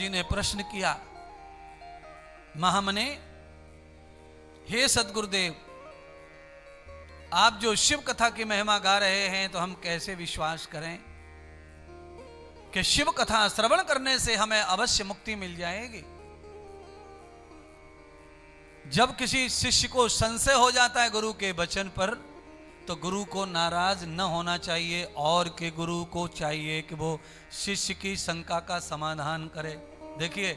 जी ने प्रश्न किया, महामने, हे सदगुरुदेव, आप जो शिव कथा की महिमा गा रहे हैं तो हम कैसे विश्वास करें कि शिव कथा श्रवण करने से हमें अवश्य मुक्ति मिल जाएगी। जब किसी शिष्य को संशय हो जाता है गुरु के वचन पर, तो गुरु को नाराज न होना चाहिए और कि गुरु को चाहिए कि वो शिष्य की शंका का समाधान करे। देखिए,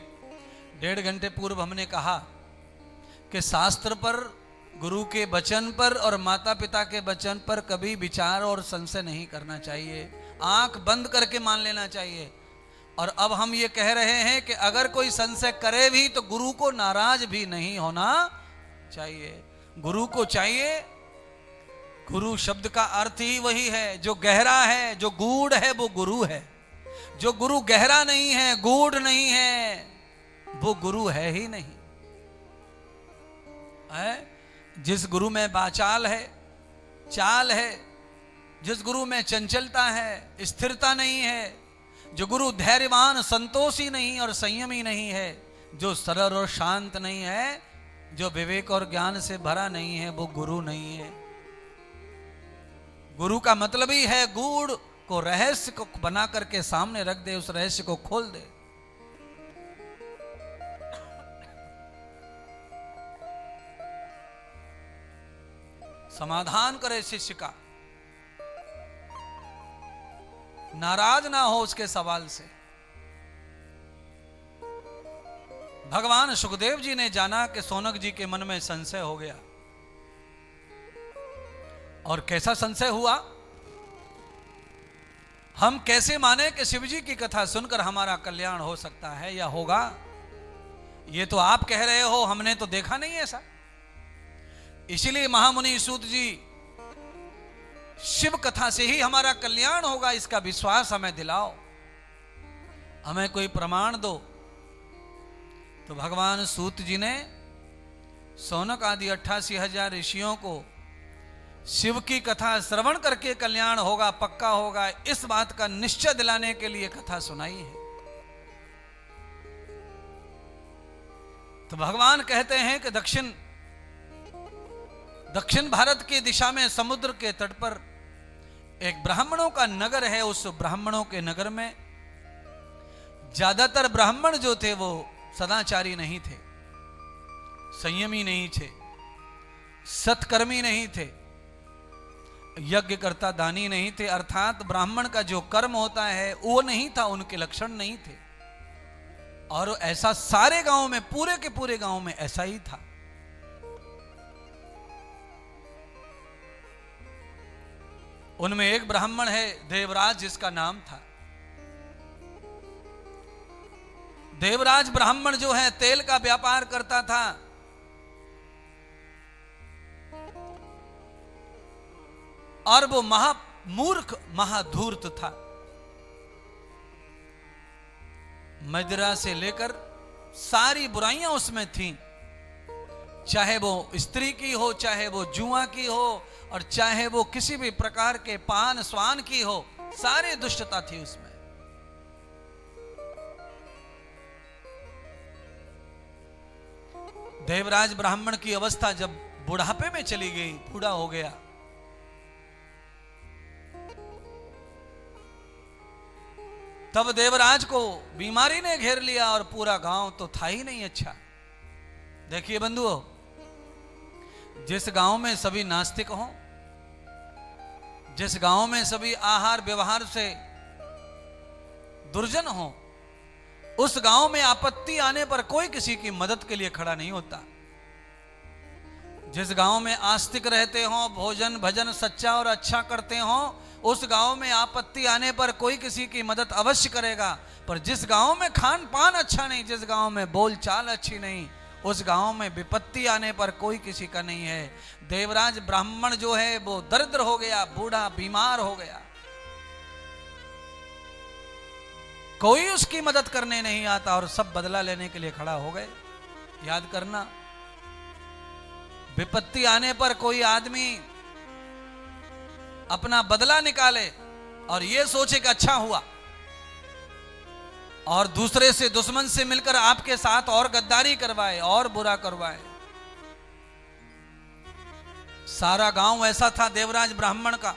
1.5 घंटे पूर्व हमने कहा कि शास्त्र पर, गुरु के वचन पर और माता पिता के वचन पर कभी विचार और संशय नहीं करना चाहिए, आंख बंद करके मान लेना चाहिए। और अब हम ये कह रहे हैं कि अगर कोई संशय करे भी तो गुरु को नाराज भी नहीं होना चाहिए। गुरु को चाहिए, गुरु शब्द का अर्थ ही वही है, जो गहरा है, जो गूढ़ है, वो गुरु है। जो गुरु गहरा नहीं है, गूढ़ नहीं है, वो गुरु है ही नहीं है। जिस गुरु में वाचाल है, चाल है, जिस गुरु में चंचलता है, स्थिरता नहीं है, जो गुरु धैर्यवान, संतोषी नहीं और संयमी नहीं है, जो सरल और शांत नहीं है, जो विवेक और ज्ञान से भरा नहीं है, वो गुरु नहीं है। गुरु का मतलब ही है गूढ़ को, रहस्य को बना करके सामने रख दे, उस रहस्य को खोल दे। समाधान करे शिष्य का, नाराज ना हो उसके सवाल से। भगवान सुखदेव जी ने जाना कि शौनक जी के मन में संशय हो गया। और कैसा संशय हुआ? हम कैसे माने कि शिव जी की कथा सुनकर हमारा कल्याण हो सकता है या होगा? ये तो आप कह रहे हो, हमने तो देखा नहीं ऐसा। इसीलिए महामुनि सूत जी, शिव कथा से ही हमारा कल्याण होगा, इसका विश्वास हमें दिलाओ, हमें कोई प्रमाण दो। तो भगवान सूत जी ने शौनक आदि 88,000 ऋषियों को शिव की कथा श्रवण करके कल्याण होगा, पक्का होगा, इस बात का निश्चय दिलाने के लिए कथा सुनाई है। तो भगवान कहते हैं कि दक्षिण भारत की दिशा में समुद्र के तट पर एक ब्राह्मणों का नगर है। उस ब्राह्मणों के नगर में ज्यादातर ब्राह्मण जो थे वो सदाचारी नहीं थे, संयमी नहीं थे, सत्कर्मी नहीं थे, यज्ञ करता दानी नहीं थे। अर्थात ब्राह्मण का जो कर्म होता है वो नहीं था, उनके लक्षण नहीं थे। और ऐसा सारे गांव में, पूरे के पूरे गांव में ऐसा ही था। उनमें एक ब्राह्मण है देवराज, जिसका नाम था। देवराज ब्राह्मण जो है तेल का व्यापार करता था। और वो महामूर्ख, महाधूर्त था। मदिरा से लेकर सारी बुराइयां उसमें थीं, चाहे वो स्त्री की हो, चाहे वो जुआ की हो, और चाहे वो किसी भी प्रकार के पान स्वान की हो, सारी दुष्टता थी उसमें। देवराज ब्राह्मण की अवस्था जब बुढ़ापे में चली गई, बूढ़ा हो गया, तब देवराज को बीमारी ने घेर लिया और पूरा गांव तो था ही नहीं अच्छा। देखिए बंधुओं, जिस गांव में सभी नास्तिक हों, जिस गांव में सभी आहार व्यवहार से दुर्जन हो, उस गांव में आपत्ति आने पर कोई किसी की मदद के लिए खड़ा नहीं होता। जिस गांव में आस्तिक रहते हो, भोजन भजन सच्चा और अच्छा करते हो, उस गांव में आपत्ति आने पर कोई किसी की मदद अवश्य करेगा। पर जिस गांव में खान पान अच्छा नहीं, जिस गांव में बोलचाल अच्छी नहीं, उस गांव में विपत्ति आने पर कोई किसी का नहीं है। देवराज ब्राह्मण जो है वो दरिद्र हो गया, बूढ़ा बीमार हो गया, कोई उसकी मदद करने नहीं आता और सब बदला लेने के लिए खड़ा हो गए। याद करना, विपत्ति आने पर कोई आदमी अपना बदला निकाले और ये सोचे कि अच्छा हुआ, और दूसरे से दुश्मन से मिलकर आपके साथ और गद्दारी करवाए और बुरा करवाए। सारा गांव ऐसा था देवराज ब्राह्मण का,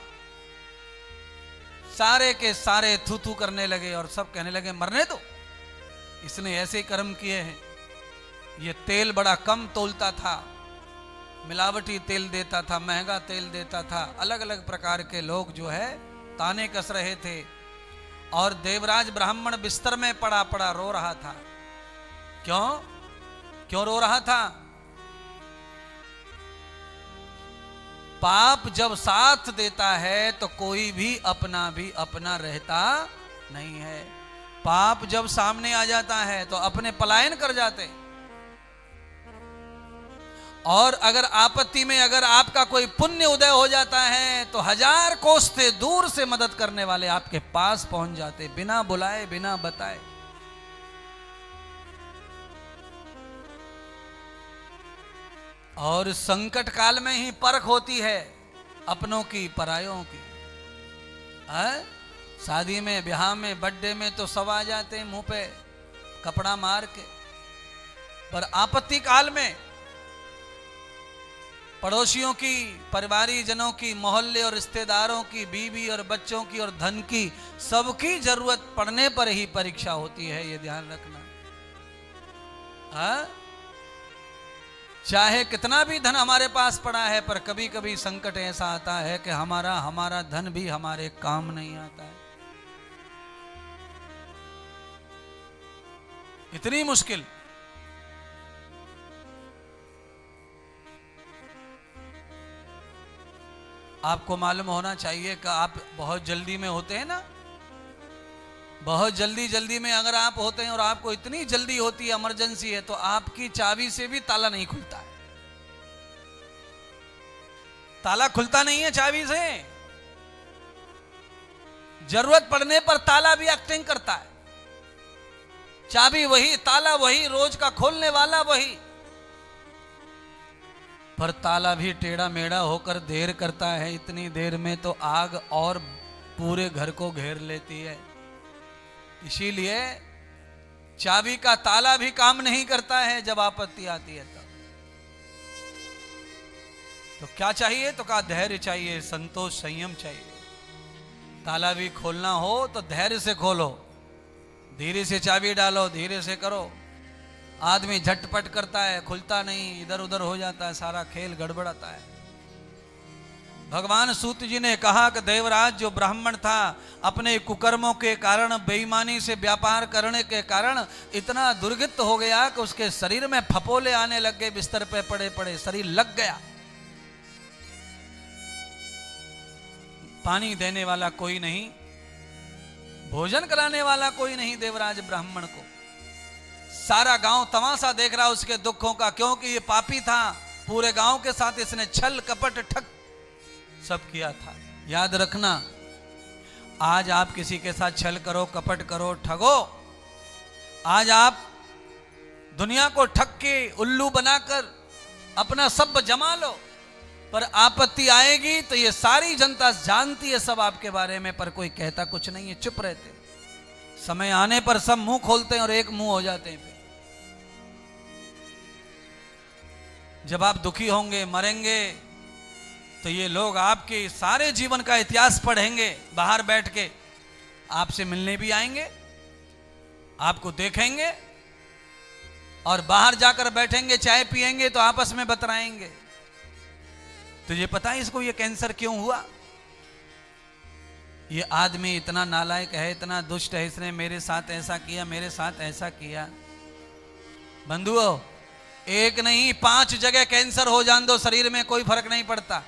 सारे के सारे थू थू करने लगे और सब कहने लगे मरने दो, इसने ऐसे कर्म किए हैं। ये तेल बड़ा कम तोलता था, मिलावटी तेल देता था, महंगा तेल देता था। अलग अलग प्रकार के लोग जो है ताने कस रहे थे और देवराज ब्राह्मण बिस्तर में पड़ा पड़ा रो रहा था। क्यों क्यों रो रहा था? पाप जब साथ देता है तो कोई भी अपना रहता नहीं है। पाप जब सामने आ जाता है तो अपने पलायन कर जाते। और अगर आपत्ति में अगर आपका कोई पुण्य उदय हो जाता है तो 1000 कोस से दूर से मदद करने वाले आपके पास पहुंच जाते, बिना बुलाए बिना बताए। और संकट काल में ही परख होती है अपनों की परायों की। शादी में, ब्याह में, बर्थडे में तो सब आ जाते हैं मुंह पे कपड़ा मार के, पर आपत्ति काल में पड़ोसियों की, परिवारी जनों की, मोहल्ले और रिश्तेदारों की, बीवी और बच्चों की और धन की, सबकी जरूरत पड़ने पर ही परीक्षा होती है, ये ध्यान रखना। चाहे कितना भी धन हमारे पास पड़ा है, पर कभी कभी संकट ऐसा आता है कि हमारा धन भी हमारे काम नहीं आता है। इतनी मुश्किल। आपको मालूम होना चाहिए कि आप बहुत जल्दी में होते हैं ना, बहुत जल्दी में अगर आप होते हैं और आपको इतनी जल्दी होती है, इमरजेंसी है, तो आपकी चाबी से भी ताला नहीं खुलता है। ताला खुलता नहीं है चाबी से। जरूरत पड़ने पर ताला भी एक्टिंग करता है। चाबी वही, ताला वही, रोज का खोलने वाला वही, पर ताला भी टेढ़ा मेढ़ा होकर देर करता है। इतनी देर में तो आग और पूरे घर को घेर लेती है। इसीलिए चाबी का ताला भी काम नहीं करता है जब आपत्ति आती है। तो क्या चाहिए? तो कहा धैर्य चाहिए, संतोष, संयम चाहिए। ताला भी खोलना हो तो धैर्य से खोलो, धीरे से चाबी डालो, धीरे से करो। आदमी झटपट करता है, खुलता नहीं, इधर उधर हो जाता है, सारा खेल गड़बड़ाता है। भगवान सूत जी ने कहा कि देवराज जो ब्राह्मण था, अपने कुकर्मों के कारण, बेईमानी से व्यापार करने के कारण इतना दुर्गत हो गया कि उसके शरीर में फपोले आने लग गए। बिस्तर पे पड़े पड़े शरीर लग गया। पानी देने वाला कोई नहीं, भोजन कराने वाला कोई नहीं देवराज ब्राह्मण को। सारा गांव तमाशा देख रहा उसके दुखों का, क्योंकि ये पापी था। पूरे गांव के साथ इसने छल कपट ठग सब किया था। याद रखना, आज आप किसी के साथ छल करो, कपट करो, ठगो, आज आप दुनिया को ठग के उल्लू बनाकर अपना सब जमा लो, पर आपत्ति आएगी तो ये सारी जनता जानती है सब आपके बारे में, पर कोई कहता कुछ नहीं है, चुप रहते। समय आने पर सब मुंह खोलते हैं और एक मुंह हो जाते हैं। जब आप दुखी होंगे, मरेंगे, तो ये लोग आपके सारे जीवन का इतिहास पढ़ेंगे। बाहर बैठ के आपसे मिलने भी आएंगे, आपको देखेंगे, और बाहर जाकर बैठेंगे, चाय पिएंगे तो आपस में बतराएंगे, तुझे पता है इसको ये कैंसर क्यों हुआ? ये आदमी इतना नालायक है, इतना दुष्ट है, इसने मेरे साथ ऐसा किया, मेरे साथ ऐसा किया। बंधुओं, एक नहीं 5 जगह कैंसर हो जान दो शरीर में, कोई फर्क नहीं पड़ता,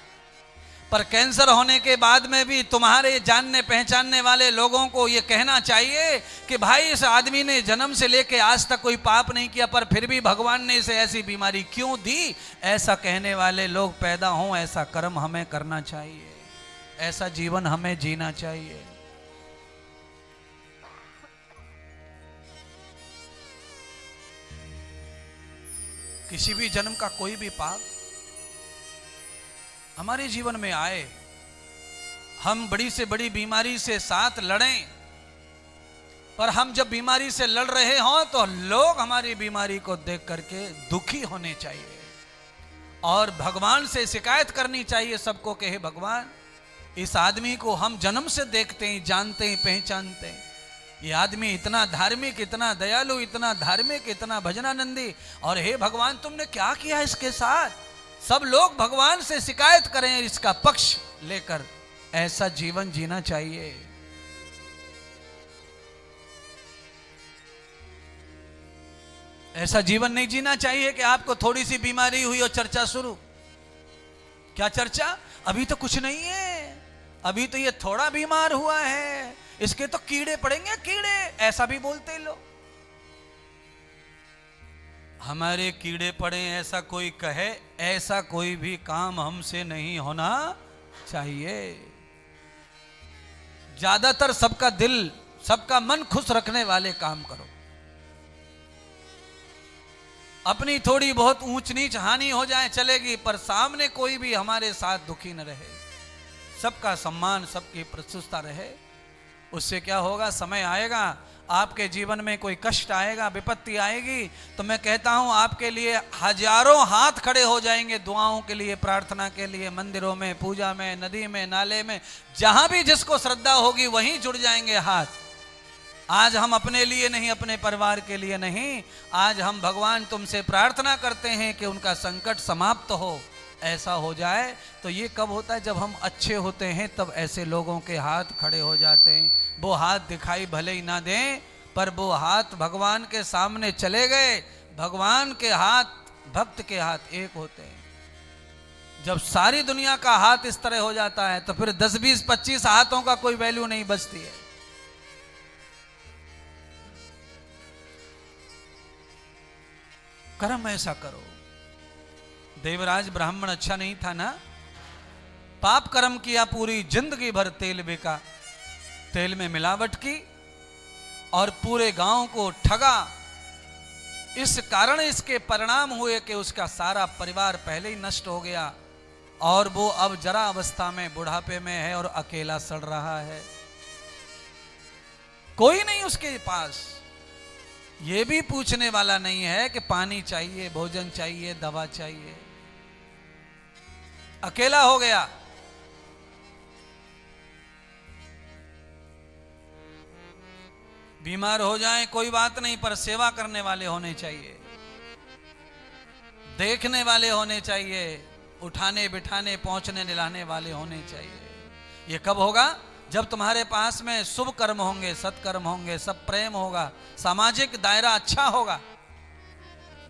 पर कैंसर होने के बाद में भी तुम्हारे जानने पहचानने वाले लोगों को ये कहना चाहिए कि भाई इस आदमी ने जन्म से लेके आज तक कोई पाप नहीं किया, पर फिर भी भगवान ने इसे ऐसी बीमारी क्यों दी। ऐसा कहने वाले लोग पैदा हों, ऐसा कर्म हमें करना चाहिए, ऐसा जीवन हमें जीना चाहिए। किसी भी जन्म का कोई भी पाप हमारे जीवन में आए, हम बड़ी से बड़ी बीमारी से साथ लड़ें, पर हम जब बीमारी से लड़ रहे हों तो लोग हमारी बीमारी को देख करके दुखी होने चाहिए और भगवान से शिकायत करनी चाहिए सबको कि हे भगवान, इस आदमी को हम जन्म से देखते हैं, जानते हैं, पहचानते हैं, ये आदमी इतना धार्मिक, इतना दयालु, इतना धार्मिक, इतना भजनानंदी, और हे भगवान तुमने क्या किया इसके साथ। सब लोग भगवान से शिकायत करें, इसका पक्ष लेकर ऐसा जीवन जीना चाहिए। ऐसा जीवन नहीं जीना चाहिए कि आपको थोड़ी सी बीमारी हुई और चर्चा शुरू। क्या चर्चा? अभी तो कुछ नहीं है, अभी तो ये थोड़ा बीमार हुआ है, इसके तो कीड़े पड़ेंगे, कीड़े, ऐसा भी बोलते लोग। हमारे कीड़े पड़े ऐसा कोई कहे, ऐसा कोई भी काम हमसे नहीं होना चाहिए। ज्यादातर सबका दिल, सबका मन खुश रखने वाले काम करो। अपनी थोड़ी बहुत ऊंच नीच हानि हो जाए चलेगी, पर सामने कोई भी हमारे साथ दुखी न रहे, सबका सम्मान, सबकी प्रशंसा रहे। उससे क्या होगा, समय आएगा आपके जीवन में कोई कष्ट आएगा, विपत्ति आएगी, तो मैं कहता हूं आपके लिए हजारों हाथ खड़े हो जाएंगे दुआओं के लिए, प्रार्थना के लिए, मंदिरों में, पूजा में, नदी में, नाले में, जहां भी जिसको श्रद्धा होगी वहीं जुड़ जाएंगे हाथ। आज हम अपने लिए नहीं, अपने परिवार के लिए नहीं, आज हम भगवान तुमसे प्रार्थना करते हैं कि उनका संकट समाप्त हो, ऐसा हो जाए। तो ये कब होता है? जब हम अच्छे होते हैं तब ऐसे लोगों के हाथ खड़े हो जाते हैं। वो हाथ दिखाई भले ही ना दें, पर वो हाथ भगवान के सामने चले गए। भगवान के हाथ, भक्त के हाथ एक होते हैं। जब सारी दुनिया का हाथ इस तरह हो जाता है तो फिर 10, 20, 25 हाथों का कोई वैल्यू नहीं बचती है। कर्म ऐसा करो। देवराज ब्राह्मण अच्छा नहीं था ना, पाप कर्म किया, पूरी जिंदगी भर तेल बेका, तेल में मिलावट की और पूरे गांव को ठगा। इस कारण इसके परिणाम हुए कि उसका सारा परिवार पहले ही नष्ट हो गया और वो अब जरा अवस्था में, बुढ़ापे में है और अकेला सड़ रहा है, कोई नहीं उसके पास, ये भी पूछने वाला नहीं है कि पानी चाहिए, भोजन चाहिए, दवा चाहिए, अकेला हो गया। बीमार हो जाए कोई बात नहीं, पर सेवा करने वाले होने चाहिए, देखने वाले होने चाहिए, उठाने बिठाने पहुंचने दिलाने वाले होने चाहिए। ये कब होगा? जब तुम्हारे पास में शुभ कर्म होंगे, सत्कर्म होंगे, सब प्रेम होगा, सामाजिक दायरा अच्छा होगा,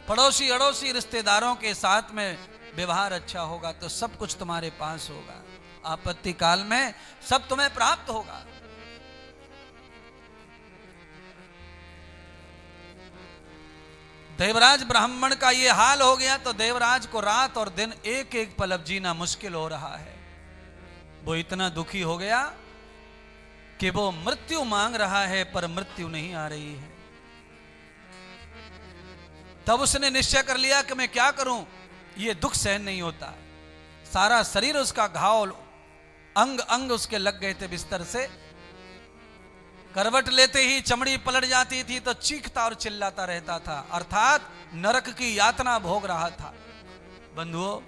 पड़ोसी अड़ोसी रिश्तेदारों के साथ में व्यवहार अच्छा होगा, तो सब कुछ तुम्हारे पास होगा। आपत्ति काल में सब तुम्हें प्राप्त होगा। देवराज ब्राह्मण का ये हाल हो गया तो देवराज को रात और दिन एक एक पल जीना मुश्किल हो रहा है। वो इतना दुखी हो गया कि वो मृत्यु मांग रहा है, पर मृत्यु नहीं आ रही है। तब उसने निश्चय कर लिया कि मैं क्या करूं, ये दुख सहन नहीं होता। सारा शरीर उसका घाव, अंग अंग उसके लग गए थे बिस्तर से। करवट लेते ही चमड़ी पलट जाती थी तो चीखता और चिल्लाता रहता था, अर्थात नरक की यातना भोग रहा था। बंधुओं,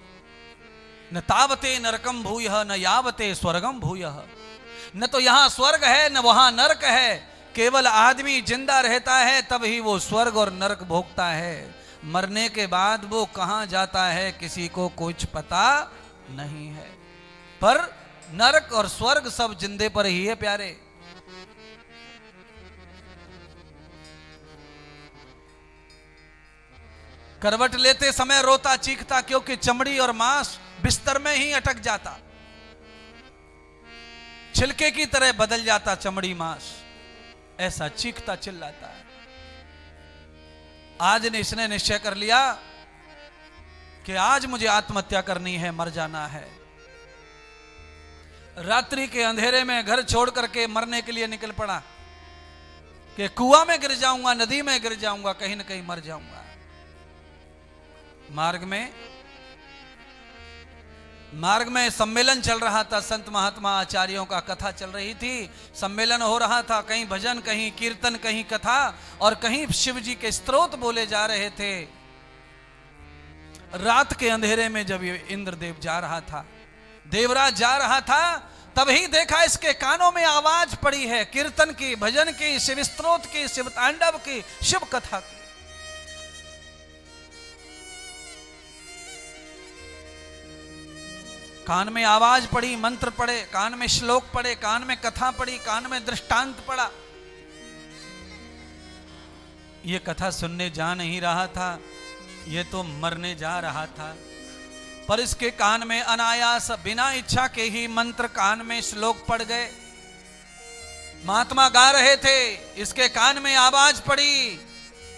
न तावते नरकम भूयः न यावते स्वर्गम भूयः। न तो यहां स्वर्ग है न वहां नरक है, केवल आदमी जिंदा रहता है तब ही वो स्वर्ग और नरक भोगता है। मरने के बाद वो कहां जाता है किसी को कुछ पता नहीं है। पर नरक और स्वर्ग सब जिंदे पर ही है प्यारे। करवट लेते समय रोता चीखता, क्योंकि चमड़ी और मांस बिस्तर में ही अटक जाता, छिलके की तरह बदल जाता चमड़ी मांस, ऐसा चीखता चिल्लाता है। आज ने इसने निश्चय कर लिया कि आज मुझे आत्महत्या करनी है, मर जाना है। रात्रि के अंधेरे में घर छोड़ करके मरने के लिए निकल पड़ा कि कुआं में गिर जाऊंगा, नदी में गिर जाऊंगा, कहीं ना कहीं मर जाऊंगा। मार्ग में मार्ग में सम्मेलन चल रहा था, संत महात्मा आचार्यों का कथा चल रही थी, सम्मेलन हो रहा था, कहीं भजन, कहीं कीर्तन, कहीं कथा और कहीं शिव जी के स्तोत्र बोले जा रहे थे। रात के अंधेरे में जब ये इंद्रदेव जा रहा था, देवराज जा रहा था, तभी देखा इसके कानों में आवाज पड़ी है कीर्तन की, भजन की, शिव स्तोत्र की, शिव तांडव की, शिव कथा की। कान में आवाज पड़ी, मंत्र पड़े, कान में श्लोक पड़े, कान में कथा पड़ी, कान में दृष्टांत पड़ा। ये कथा सुनने जा नहीं रहा था, ये तो मरने जा रहा था, पर इसके कान में अनायास बिना इच्छा के ही मंत्र, कान में श्लोक पड़ गए। महात्मा गा रहे थे, इसके कान में आवाज पड़ी।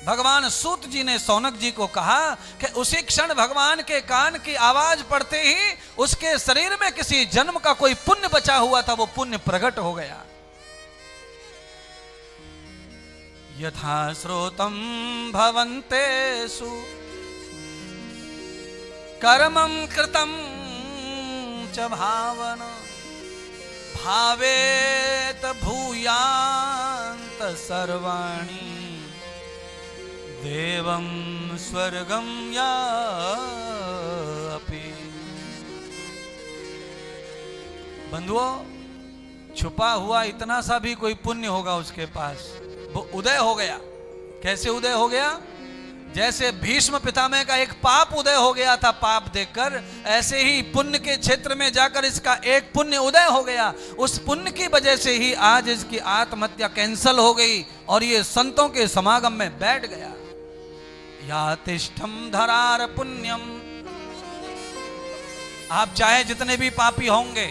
भगवान सूत जी ने सौनक जी को कहा कि उसी क्षण भगवान के कान की आवाज पड़ते ही उसके शरीर में किसी जन्म का कोई पुण्य बचा हुआ था, वो पुण्य प्रकट हो गया। यथा श्रोतम भवन्तेषु कर्मं कृतं च भावना भावेत भूयान्त सर्वाणि देवं स्वर्गं यापि। बंधुओं, छुपा हुआ इतना सा भी कोई पुण्य होगा उसके पास, वो उदय हो गया। कैसे उदय हो गया? जैसे भीष्म पितामह का एक पाप उदय हो गया था पाप देखकर, ऐसे ही पुण्य के क्षेत्र में जाकर इसका एक पुण्य उदय हो गया। उस पुण्य की वजह से ही आज इसकी आत्महत्या कैंसल हो गई और ये संतों के समागम में बैठ गया। या तिष्ठम धरार पुण्यम। आप चाहे जितने भी पापी होंगे,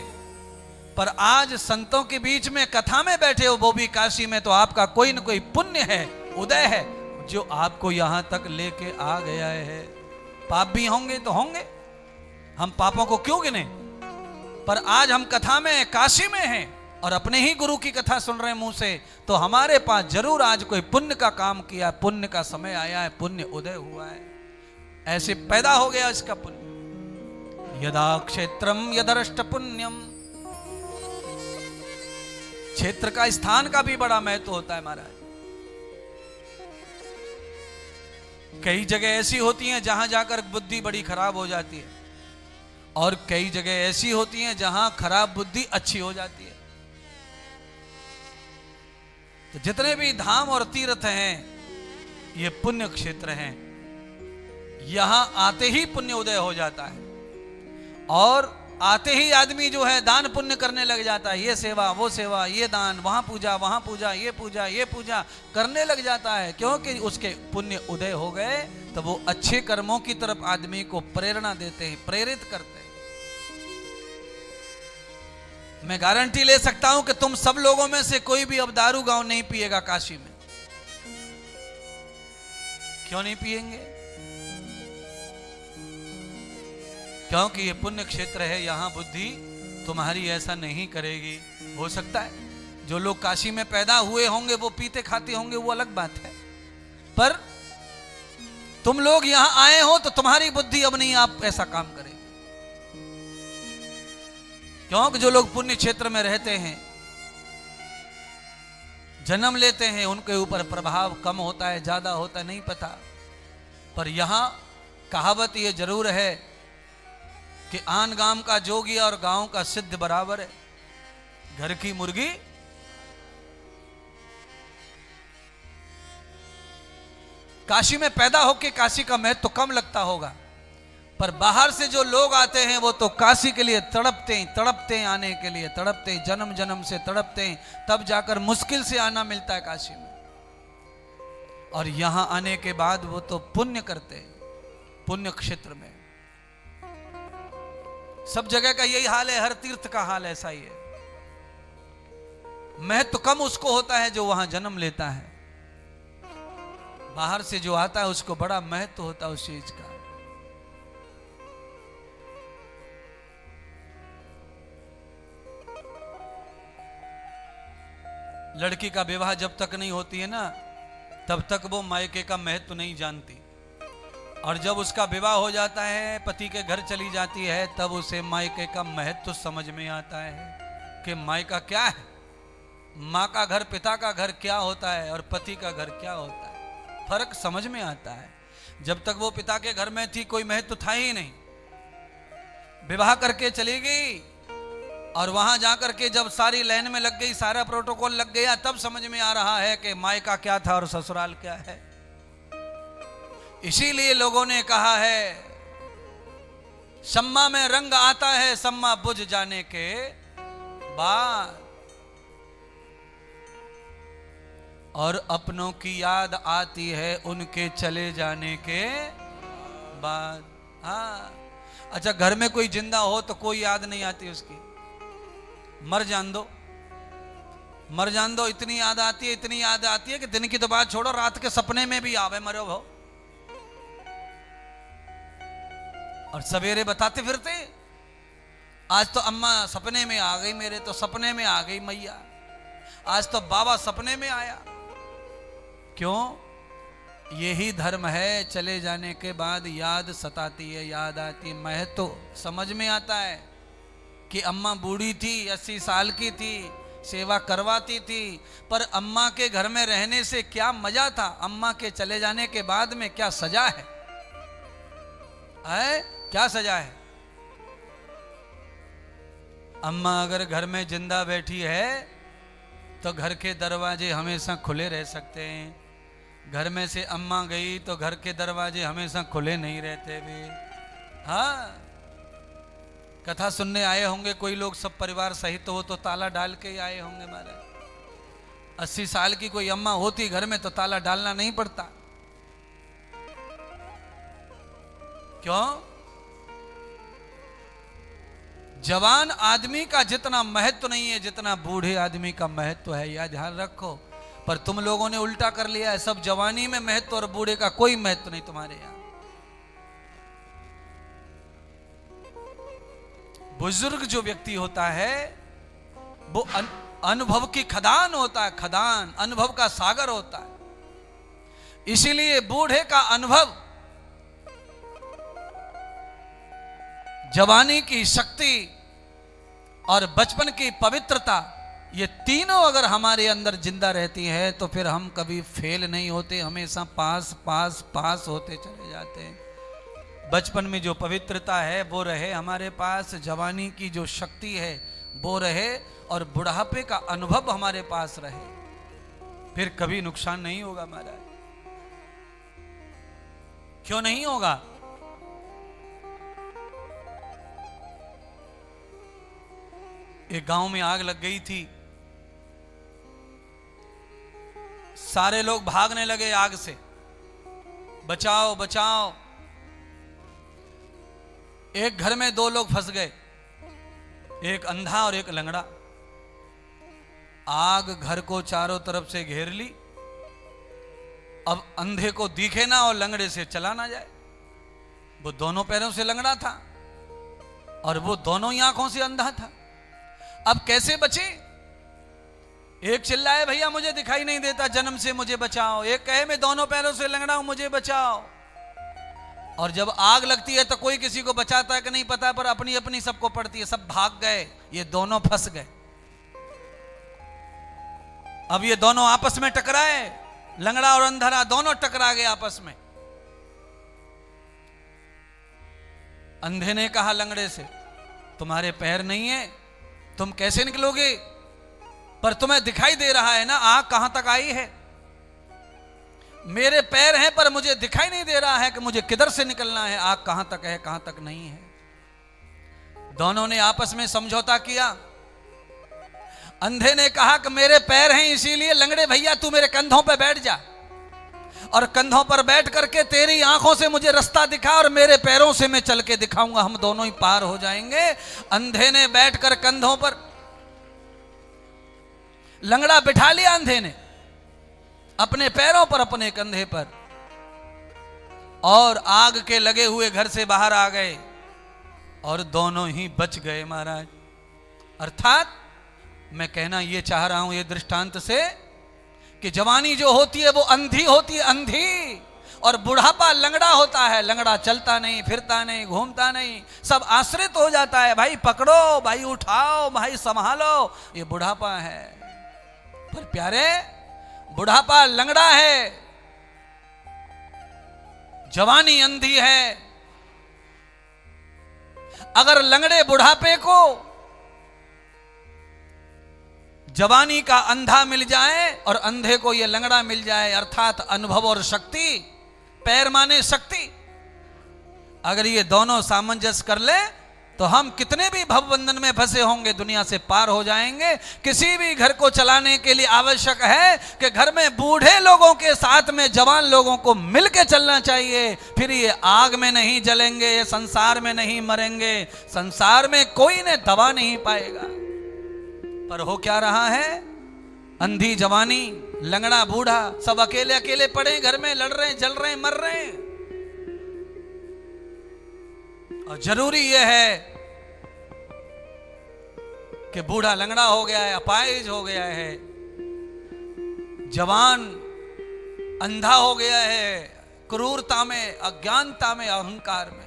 पर आज संतों के बीच में कथा में बैठे हो, वो भी काशी में, तो आपका कोई न कोई पुण्य है, उदय है, जो आपको यहां तक लेके आ गया है। पाप भी होंगे तो होंगे, हम पापों को क्यों गिने, पर आज हम कथा में, काशी में हैं और अपने ही गुरु की कथा सुन रहे हैं मुंह से, तो हमारे पास जरूर आज कोई पुण्य का काम किया, पुण्य का समय आया है, पुण्य उदय हुआ है, ऐसे पैदा हो गया इसका पुण्य। यदा क्षेत्रम यदरष्ट पुण्यम। क्षेत्र का, स्थान का भी बड़ा महत्व होता है महाराज। कई जगह ऐसी होती हैं जहां जाकर बुद्धि बड़ी खराब हो जाती है, और कई जगह ऐसी होती हैं जहां खराब बुद्धि अच्छी हो जाती है। तो जितने भी धाम और तीर्थ हैं, ये पुण्य क्षेत्र हैं। यहां आते ही पुण्य उदय हो जाता है, और आते ही आदमी जो है दान पुण्य करने लग जाता है। ये सेवा, वो सेवा, ये दान, वहां पूजा, वहां पूजा, ये पूजा, ये पूजा करने लग जाता है, क्योंकि उसके पुण्य उदय हो गए। तो वो अच्छे कर्मों की तरफ आदमी को प्रेरणा देते हैं, प्रेरित करते हैं। मैं गारंटी ले सकता हूं कि तुम सब लोगों में से कोई भी अब दारू गांव नहीं पिएगा काशी में। क्यों नहीं पिएंगे? क्योंकि ये पुण्य क्षेत्र है, यहां बुद्धि तुम्हारी ऐसा नहीं करेगी। हो सकता है जो लोग काशी में पैदा हुए होंगे वो पीते खाते होंगे, वो अलग बात है, पर तुम लोग यहां आए हो तो तुम्हारी बुद्धि अब नहीं आप ऐसा काम करेगी। क्योंकि जो लोग पुण्य क्षेत्र में रहते हैं, जन्म लेते हैं, उनके ऊपर प्रभाव कम होता है, ज्यादा होता है, नहीं पता। पर यहां कहावत ये जरूर है कि आन गांव का जोगी और गांव का सिद्ध बराबर है। घर की मुर्गी काशी में पैदा होके काशी का महत्व तो कम लगता होगा, पर बाहर से जो लोग आते हैं वो तो काशी के लिए तड़पते हैं, आने के लिए तड़पते हैं, जन्म जन्म से तड़पते हैं, तब जाकर मुश्किल से आना मिलता है काशी में। और यहां आने के बाद वो तो पुण्य करते हैं, पुण्य क्षेत्र में। सब जगह का यही हाल है, हर तीर्थ का हाल ऐसा ही है। महत्व कम उसको होता है जो वहां जन्म लेता है, बाहर से जो आता है उसको बड़ा महत्व होता है उस चीज का। लड़की का विवाह जब तक नहीं होती है ना, तब तक वो मायके का महत्व नहीं जानती। और जब उसका विवाह हो जाता है, पति के घर चली जाती है, तब उसे मायके का महत्व समझ में आता है कि मायका क्या है, माँ का घर, पिता का घर क्या होता है और पति का घर क्या होता है, फर्क समझ में आता है। जब तक वो पिता के घर में थी कोई महत्व था ही नहीं। विवाह करके चली गई और वहां जाकर के जब सारी लाइन में लग गई, सारा प्रोटोकॉल लग गया, तब समझ में आ रहा है कि मायका क्या था और ससुराल क्या है। इसीलिए लोगों ने कहा है, सम्मा में रंग आता है सम्मा बुझ जाने के बाद, और अपनों की याद आती है उनके चले जाने के बाद। हाँ, अच्छा, घर में कोई जिंदा हो तो कोई याद नहीं आती उसकी, मर जान दो, मर जान दो, इतनी याद आती है, इतनी याद आती है कि दिन की तो बात छोड़ो, रात के सपने में भी आवे मरो हो। और सवेरे बताते फिरते, आज तो अम्मा सपने में आ गई, मेरे तो सपने में आ गई मैया, आज तो बाबा सपने में आया। क्यों? यही धर्म है, चले जाने के बाद याद सताती है, याद आती है। महत्व तो समझ में आता है कि अम्मा बूढ़ी थी, 80 साल की थी, सेवा करवाती थी, पर अम्मा के घर में रहने से क्या मजा था, अम्मा के चले जाने के बाद में क्या सजा है, क्या सजा है। अम्मा अगर घर में जिंदा बैठी है तो घर के दरवाजे हमेशा खुले रह सकते हैं, घर में से अम्मा गई तो घर के दरवाजे हमेशा खुले नहीं रहते भी। हाँ, कथा सुनने आए होंगे कोई लोग सब परिवार सहित, तो वो तो ताला डाल के ही आए होंगे महाराज। 80 साल की कोई अम्मा होती घर में तो ताला डालना नहीं पड़ता। क्यों? जवान आदमी का जितना महत्व नहीं है जितना बूढ़े आदमी का महत्व है, यह ध्यान रखो। पर तुम लोगों ने उल्टा कर लिया है, सब जवानी में महत्व और बूढ़े का कोई महत्व नहीं तुम्हारे यहां। बुजुर्ग जो व्यक्ति होता है वो अनुभव की खदान होता है, खदान, अनुभव का सागर होता है। इसीलिए बूढ़े का अनुभव, जवानी की शक्ति और बचपन की पवित्रता, ये तीनों अगर हमारे अंदर जिंदा रहती है तो फिर हम कभी फेल नहीं होते, हमेशा पास पास पास होते चले जाते हैं। बचपन में जो पवित्रता है वो रहे हमारे पास, जवानी की जो शक्ति है वो रहे, और बुढ़ापे का अनुभव हमारे पास रहे, फिर कभी नुकसान नहीं होगा हमारा। क्यों नहीं होगा? एक गांव में आग लग गई थी, सारे लोग भागने लगे आग से, बचाओ बचाओ। एक घर में 2 लोग फंस गए, एक अंधा और एक लंगड़ा। आग घर को चारों तरफ से घेर ली। अब अंधे को दिखे ना और लंगड़े से चला ना जाए, वो दोनों पैरों से लंगड़ा था और वो दोनों ही आंखों से अंधा था। अब कैसे बचे? एक चिल्लाए, भैया मुझे दिखाई नहीं देता, जन्म से मुझे बचाओ। एक कहे, मैं दोनों पैरों से लंगड़ा हूं, मुझे बचाओ। और जब आग लगती है तो कोई किसी को बचाता है कि नहीं पता, पर अपनी अपनी सबको पड़ती है, सब भाग गए, ये दोनों फंस गए। अब ये दोनों आपस में टकराए, लंगड़ा और अंधरा दोनों टकरा गए आपस में। अंधे ने कहा लंगड़े से, तुम्हारे पैर नहीं है, तुम कैसे निकलोगे? पर तुम्हें दिखाई दे रहा है ना आग कहां तक आई है। मेरे पैर हैं पर मुझे दिखाई नहीं दे रहा है कि मुझे किधर से निकलना है, आग कहां तक है कहां तक नहीं है। दोनों ने आपस में समझौता किया। अंधे ने कहा कि मेरे पैर हैं इसीलिए लंगड़े भैया तू मेरे कंधों पर बैठ जा, और कंधों पर बैठ करके तेरी आंखों से मुझे रास्ता दिखा और मेरे पैरों से मैं चल के दिखाऊंगा, हम दोनों ही पार हो जाएंगे। अंधे ने बैठकर कंधों पर, लंगड़ा बिठा लिया अंधे ने अपने पैरों पर, अपने कंधे पर, और आग के लगे हुए घर से बाहर आ गए और दोनों ही बच गए महाराज। अर्थात मैं कहना यह चाह रहा हूं ये दृष्टांत से कि जवानी जो होती है वो अंधी होती है, अंधी। और बुढ़ापा लंगड़ा होता है, लंगड़ा चलता नहीं, फिरता नहीं, घूमता नहीं, सब आश्रित हो जाता है। भाई पकड़ो, भाई उठाओ, भाई संभालो, ये बुढ़ापा है। पर प्यारे, बुढ़ापा लंगड़ा है, जवानी अंधी है। अगर लंगड़े बुढ़ापे को जवानी का अंधा मिल जाए और अंधे को यह लंगड़ा मिल जाए, अर्थात अनुभव और शक्ति, पैर माने शक्ति, अगर ये दोनों सामंजस्य कर ले तो हम कितने भी भवबंधन में फंसे होंगे दुनिया से पार हो जाएंगे। किसी भी घर को चलाने के लिए आवश्यक है कि घर में बूढ़े लोगों के साथ में जवान लोगों को मिलके चलना चाहिए, फिर ये आग में नहीं जलेंगे, ये संसार में नहीं मरेंगे, संसार में कोई ने दबा नहीं पाएगा। पर हो क्या रहा है, अंधी जवानी, लंगड़ा बूढ़ा, सब अकेले अकेले पड़े घर में, लड़ रहे हैं, जल रहे हैं, मर रहे हैं। और जरूरी यह है कि बूढ़ा लंगड़ा हो गया है, अपाहिज हो गया है, जवान अंधा हो गया है, क्रूरता में, अज्ञानता में, अहंकार में,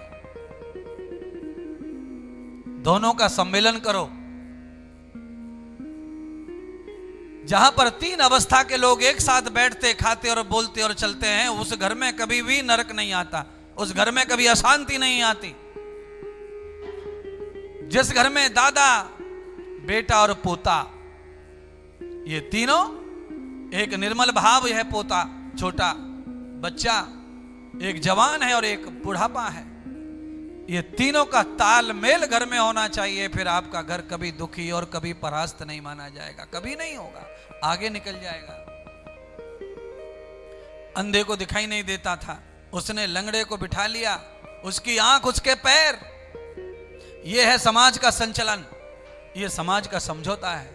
दोनों का सम्मेलन करो। जहां पर तीन अवस्था के लोग एक साथ बैठते, खाते और बोलते और चलते हैं, उस घर में कभी भी नरक नहीं आता, उस घर में कभी अशांति नहीं आती। जिस घर में दादा, बेटा और पोता, ये तीनों, एक निर्मल भाव है पोता, छोटा बच्चा, एक जवान है और एक बुढ़ापा है, ये तीनों का तालमेल घर में होना चाहिए। फिर आपका घर कभी दुखी और कभी परास्त नहीं माना जाएगा, कभी नहीं होगा, आगे निकल जाएगा। अंधे को दिखाई नहीं देता था, उसने लंगड़े को बिठा लिया, उसकी आंख उसके पैर। यह है समाज का संचलन, यह समाज का समझौता है।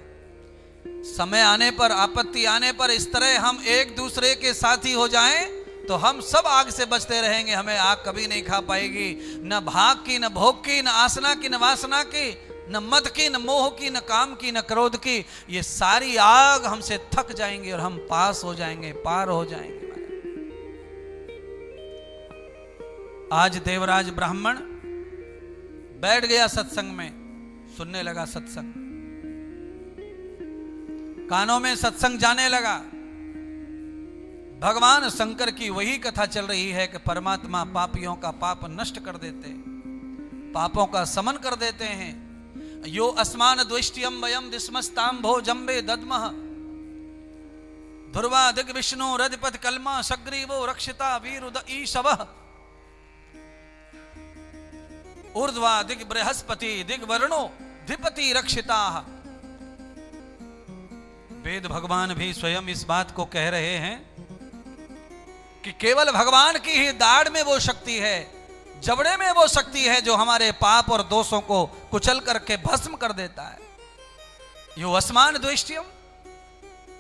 समय आने पर, आपत्ति आने पर इस तरह हम एक दूसरे के साथी हो जाएं तो हम सब आग से बचते रहेंगे, हमें आग कभी नहीं खा पाएगी। न भाग की, न भोग की, न आसना की, न वासना की, न मद की, न मोह की, न काम की, न क्रोध की, ये सारी आग हमसे थक जाएंगी और हम पास हो जाएंगे, पार हो जाएंगे। आज देवराज ब्राह्मण बैठ गया सत्संग में, सुनने लगा सत्संग, कानों में सत्संग जाने लगा। भगवान शंकर की वही कथा चल रही है कि परमात्मा पापियों का पाप नष्ट कर देते, पापों का समन कर देते हैं। यो अस्मान द्वेष्ट्यम वयम दिस्मस्ताम भो जम्बे दद्मः ध्रुवा दिग विष्णु रधिपति कलमा सग्रीवो रक्षिता वीरुद ईशवः ऊर्ध्वा दिग बृहस्पति दिग वरुणो धिपति रक्षिता। वेद भगवान भी स्वयं इस बात को कह रहे हैं कि केवल भगवान की ही दाढ़ में वो शक्ति है, जबड़े में वो शक्ति है जो हमारे पाप और दोषों को कुचल करके भस्म कर देता है। यो अस्मान द्वेष्ट्यम,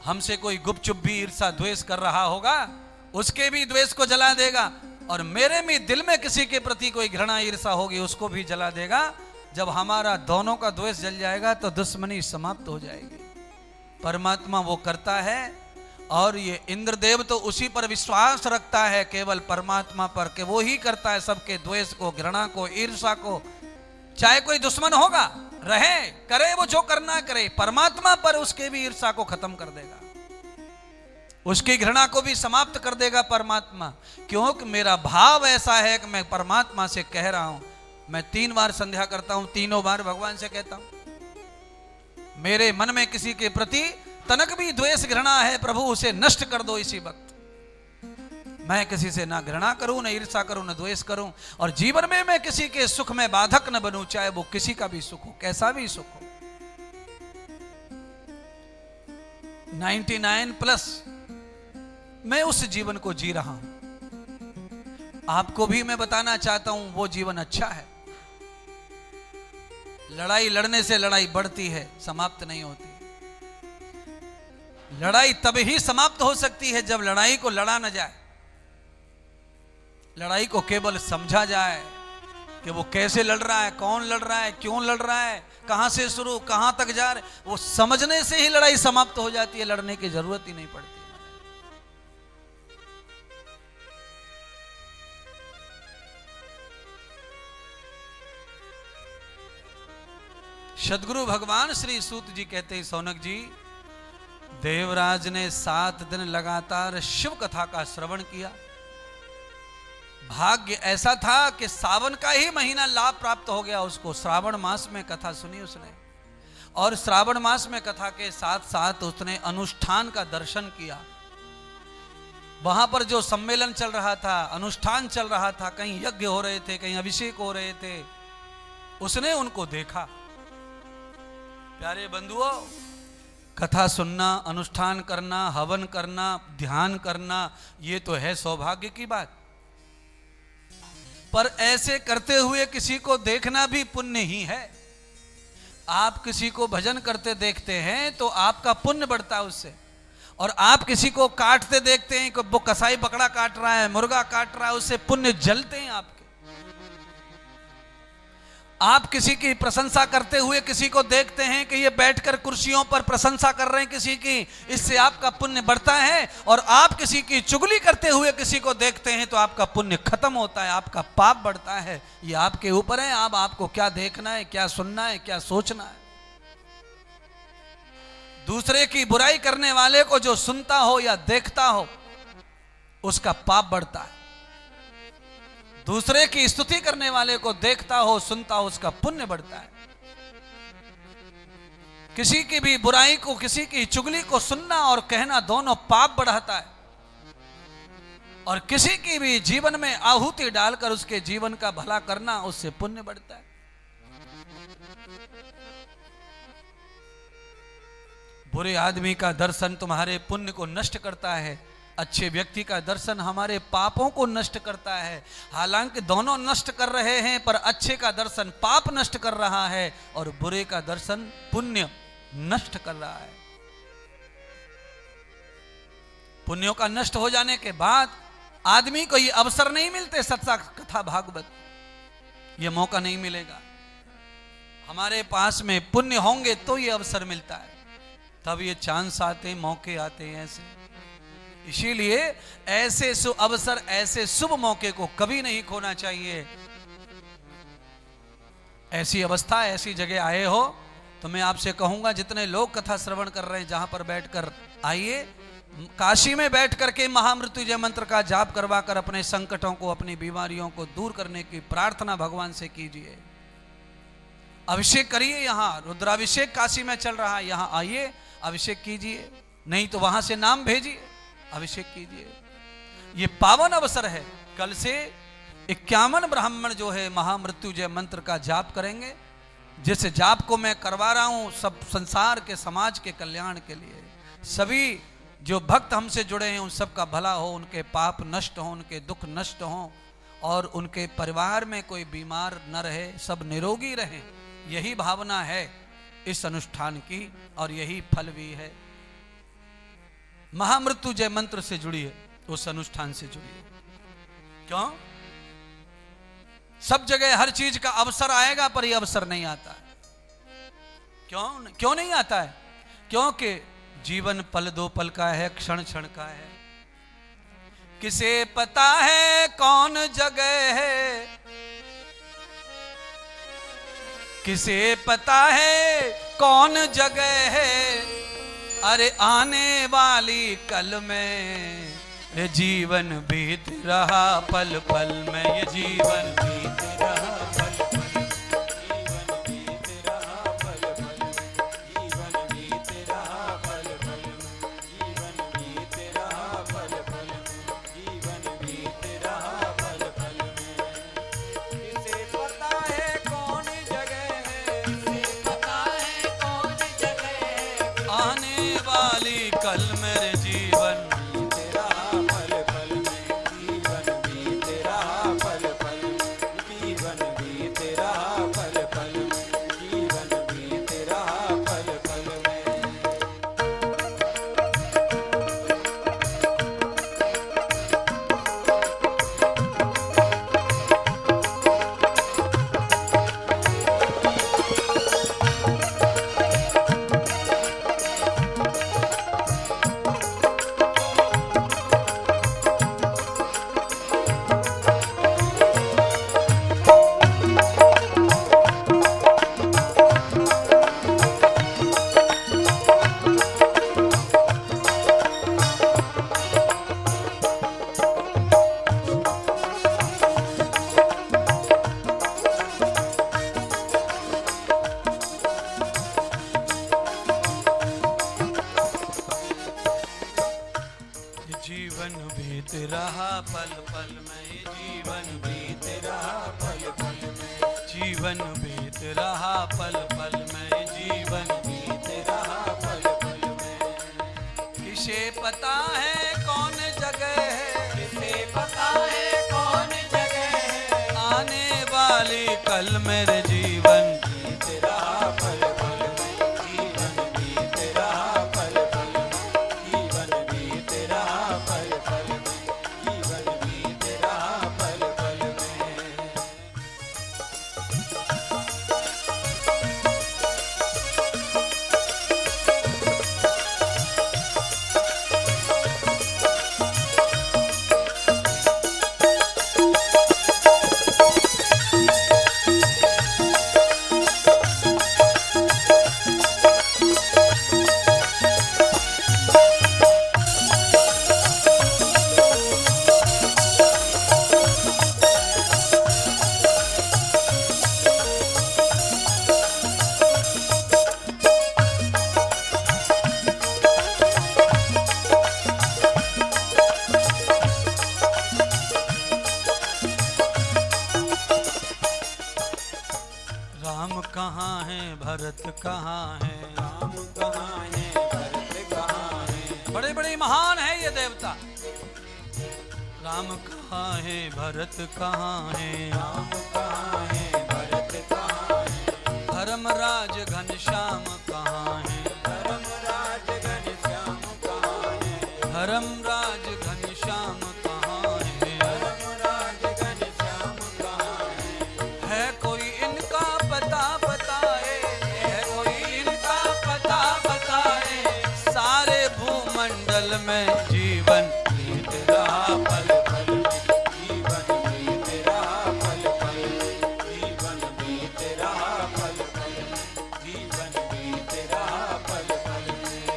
हमसे कोई गुपचुप भी ईर्षा द्वेष कर रहा होगा, उसके भी द्वेष को जला देगा, और मेरे भी दिल में किसी के प्रति कोई घृणा ईर्षा होगी उसको भी जला देगा। जब हमारा दोनों का द्वेष जल जाएगा तो दुश्मनी समाप्त हो जाएगी। परमात्मा वो करता है, और ये इंद्रदेव तो उसी पर विश्वास रखता है, केवल परमात्मा पर, कि वो ही करता है सबके द्वेष को, घृणा को, ईर्षा को। चाहे कोई दुश्मन होगा, रहे, करे वो जो करना करे, परमात्मा पर उसके भी ईर्षा को खत्म कर देगा, उसकी घृणा को भी समाप्त कर देगा परमात्मा। क्योंकि मेरा भाव ऐसा है कि मैं परमात्मा से कह रहा हूं, मैं 3 बार संध्या करता हूं, तीनों बार भगवान से कहता हूं, मेरे मन में किसी के प्रति तनक भी द्वेष घृणा है, प्रभु उसे नष्ट कर दो इसी वक्त। मैं किसी से ना घृणा करूं, ना ईर्षा करूं, ना द्वेष करूं, और जीवन में मैं किसी के सुख में बाधक न बनूं, चाहे वो किसी का भी सुख हो, कैसा भी सुख हो। 99+ मैं उस जीवन को जी रहा हूं। आपको भी मैं बताना चाहता हूं वो जीवन अच्छा है। लड़ाई लड़ने से लड़ाई बढ़ती है, समाप्त नहीं होती। लड़ाई तब ही समाप्त हो सकती है जब लड़ाई को लड़ा न जाए, लड़ाई को केवल समझा जाए कि वो कैसे लड़ रहा है, कौन लड़ रहा है, क्यों लड़ रहा है, कहां से शुरू कहां तक जा रहे, वो समझने से ही लड़ाई समाप्त हो जाती है, लड़ने की जरूरत ही नहीं पड़ती। सदगुरु भगवान श्री सूत जी कहते हैं, सौनक जी, देवराज ने 7 दिन लगातार शिव कथा का श्रवण किया। भाग्य ऐसा था कि सावन का ही महीना लाभ प्राप्त हो गया उसको। श्रावण मास में कथा सुनी उसने, और श्रावण मास में कथा के साथ साथ उसने अनुष्ठान का दर्शन किया। वहां पर जो सम्मेलन चल रहा था, अनुष्ठान चल रहा था, कहीं यज्ञ हो रहे थे, कहीं अभिषेक हो रहे थे, उसने उनको देखा। प्यारे बंधुओं, कथा सुनना, अनुष्ठान करना, हवन करना, ध्यान करना, ये तो है सौभाग्य की बात। पर ऐसे करते हुए किसी को देखना भी पुण्य ही है। आप किसी को भजन करते देखते हैं तो आपका पुण्य बढ़ता है उससे, और आप किसी को काटते देखते हैं कि वो कसाई बकरा काट रहा है, मुर्गा काट रहा है, उससे पुण्य जलते हैं आपके। आप किसी की प्रशंसा करते हुए किसी को देखते हैं कि ये बैठकर कुर्सियों पर प्रशंसा कर रहे हैं किसी की, इससे आपका पुण्य बढ़ता है। और आप किसी की चुगली करते हुए किसी को देखते हैं तो आपका पुण्य खत्म होता है, आपका पाप बढ़ता है। ये आपके ऊपर है, आपको क्या देखना है, क्या सुनना है, क्या सोचना है। दूसरे की बुराई करने वाले को जो सुनता हो या देखता हो, उसका पाप बढ़ता है। दूसरे की स्तुति करने वाले को देखता हो, सुनता हो, उसका पुण्य बढ़ता है। किसी की भी बुराई को, किसी की चुगली को सुनना और कहना दोनों पाप बढ़ाता है, और किसी की भी जीवन में आहुति डालकर उसके जीवन का भला करना, उससे पुण्य बढ़ता है। बुरे आदमी का दर्शन तुम्हारे पुण्य को नष्ट करता है, अच्छे व्यक्ति का दर्शन हमारे पापों को नष्ट करता है। हालांकि दोनों नष्ट कर रहे हैं, पर अच्छे का दर्शन पाप नष्ट कर रहा है और बुरे का दर्शन पुण्य नष्ट कर रहा है। पुण्यों का नष्ट हो जाने के बाद आदमी को ये अवसर नहीं मिलते, सत्संग कथा भागवत, ये मौका नहीं मिलेगा। हमारे पास में पुण्य होंगे तो ये अवसर मिलता है, तब ये चांस आते, मौके आते हैं ऐसे। इसीलिए ऐसे शुभ अवसर, ऐसे शुभ मौके को कभी नहीं खोना चाहिए। ऐसी अवस्था, ऐसी जगह आए हो तो मैं आपसे कहूंगा, जितने लोग कथा श्रवण कर रहे हैं, जहां पर बैठकर आइए, काशी में बैठ करके महामृत्युंजय मंत्र का जाप करवा कर अपने संकटों को, अपनी बीमारियों को दूर करने की प्रार्थना भगवान से कीजिए। अभिषेक करिए, यहां रुद्राभिषेक काशी में चल रहा है, यहां आइए, अभिषेक कीजिए, नहीं तो वहां से नाम भेजिए, अभिषेक कीजिए। ये पावन अवसर है। कल से 51 ब्राह्मण जो है महामृत्युंजय मंत्र का जाप करेंगे, जिस जाप को मैं करवा रहा हूं सब संसार के, समाज के कल्याण के लिए। सभी जो भक्त हमसे जुड़े हैं उन सब का भला हो, उनके पाप नष्ट हो, उनके दुख नष्ट हो, और उनके परिवार में कोई बीमार न रहे, सब निरोगी रहें। यही भावना है इस अनुष्ठान की, और यही फल भी है। महामृत्युंजय मंत्र से जुड़िए, उस अनुष्ठान से जुड़िए। क्यों? सब जगह हर चीज का अवसर आएगा, पर यह अवसर नहीं आता है। क्यों नहीं आता है? क्योंकि जीवन पल दो पल का है, क्षण क्षण का है। किसे पता है कौन जगह है, किसे पता है कौन जगह है। अरे आने वाली कल में ये जीवन बीत रहा पल पल में, ये जीवन बीत रहा पल पल, जीवन बीत रहा पल पल, जीवन बीत रहा पल पल, जीवन बीत रहा पल पल, जीवन बीत रहा पल पल में। किसे पता है कौन जगह है, किसे पता है कौन जगह है। आने वाली कल मेरे जीवन बीत रहा पल पल में, जीवन बीत रहा पल पल में। जीवन बीत रहा पल पल में, जीवन बीत रहा पल पल में। किसे पता है कौन जगह है, किसे पता है कौन जगह है, आने वाली कल मेरे जीवन बीत रहा पल पल में, जीवन बीत रहा पल पल में, जीवन बीत रहा पल पल में, जीवन बीत रहा पल पल में। राम कहाँ है भरत कहाँ है, राम कहाँ है भरत कहाँ है। बड़े बड़े महान है ये देवता। राम कहाँ है भरत कहाँ है, राम कहाँ है भरत कहाँ है। धर्मराज घनश्याम कहाँ है, धर्मराज घनश्याम कहाँ है, धर्मराज घनश्याम कहाँ है, धर्मराज घनश्याम कहाँ है कोई इनका पता बताए, है कोई इनका पता बताए। सारे भूमंडल में जीवन बीत रहा पल पल में, जीवन बीत रहा पल पल में, जीवन बीत रहा पल पल में, जीवन बीत रहा पल पल में।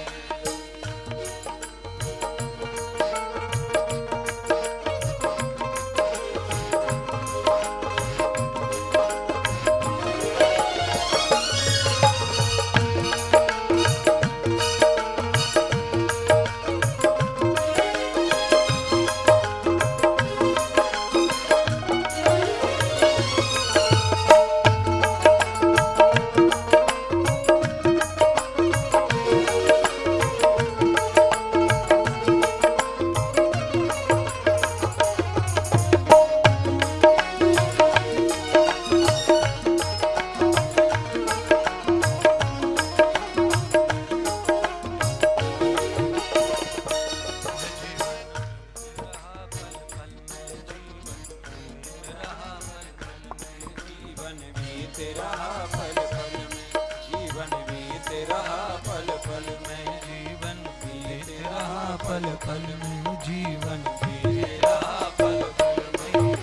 पल पल में जीवन बीत रहा पल पल में।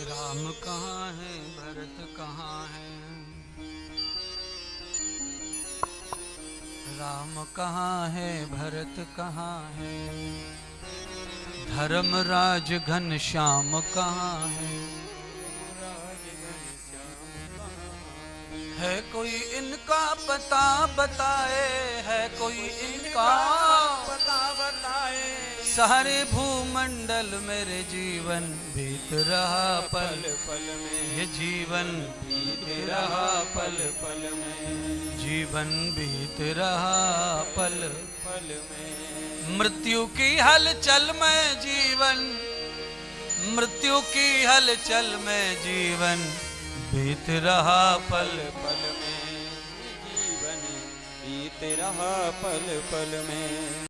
राम कहाँ है भरत कहाँ है, राम कहाँ है भरत कहाँ है। धर्मराज घनश्याम कहाँ है कोई इनका पता बताए, है कोई इनका पता बताए। सारे भूमंडल मेरे जीवन बीत रहा पल पल में, ये जीवन बीत रहा पल पल में, जीवन बीत रहा पल पल में। मृत्यु की हलचल में जीवन, मृत्यु की हलचल में जीवन बीत रहा पल पल में, जीवन बीत रहा पल पल में।